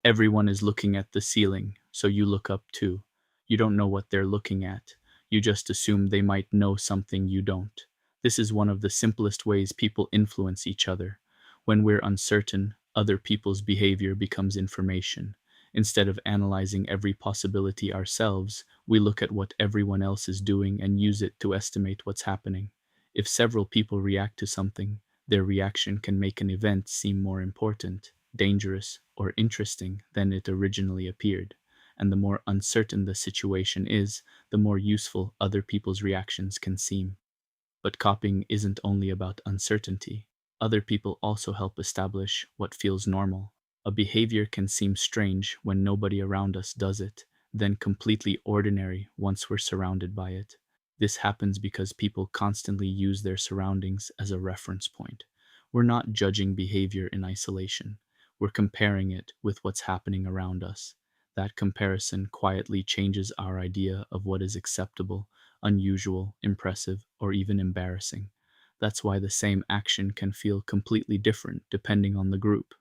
Everyone is looking at the ceiling, so you look up too. You don't know what they're looking at. You just assume they might know something you don't. This is one of the simplest ways people influence each other. When we're uncertain, other people's behavior becomes information. Instead of analyzing every possibility ourselves, we look at what everyone else is doing and use it to estimate what's happening. If several people react to something, their reaction can make an event seem more important, dangerous, or interesting than it originally appeared. And the more uncertain the situation is, the more useful other people's reactions can seem. But copying isn't only about uncertainty. Other people also help establish what feels normal. A behavior can seem strange when nobody around us does it, then completely ordinary once we're surrounded by it. This happens because people constantly use their surroundings as a reference point. We're not judging behavior in isolation. We're comparing it with what's happening around us. That comparison quietly changes our idea of what is acceptable, unusual, impressive, or even embarrassing. That's why the same action can feel completely different depending on the group.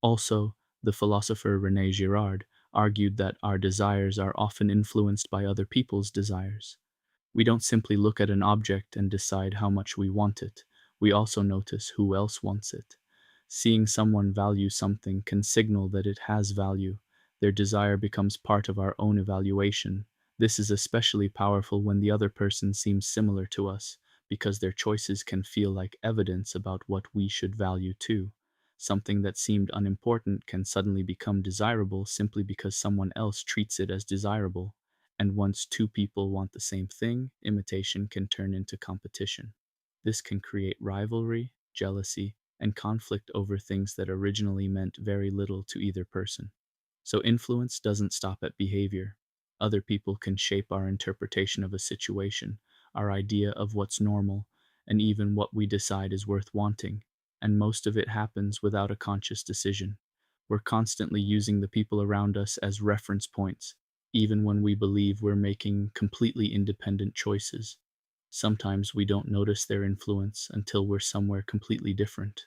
Also, the philosopher Rene Girard argued that our desires are often influenced by other people's desires. We don't simply look at an object and decide how much we want it. We also notice who else wants it. Seeing someone value something can signal that it has value. Their desire becomes part of our own evaluation. This is especially powerful when the other person seems similar to us, because their choices can feel like evidence about what we should value too. Something that seemed unimportant can suddenly become desirable simply because someone else treats it as desirable. And once two people want the same thing, imitation can turn into competition. This can create rivalry, jealousy, and conflict over things that originally meant very little to either person. So influence doesn't stop at behavior. Other people can shape our interpretation of a situation, our idea of what's normal, and even what we decide is worth wanting. And most of it happens without a conscious decision. We're constantly using the people around us as reference points, even when we believe we're making completely independent choices. Sometimes we don't notice their influence until we're somewhere completely different.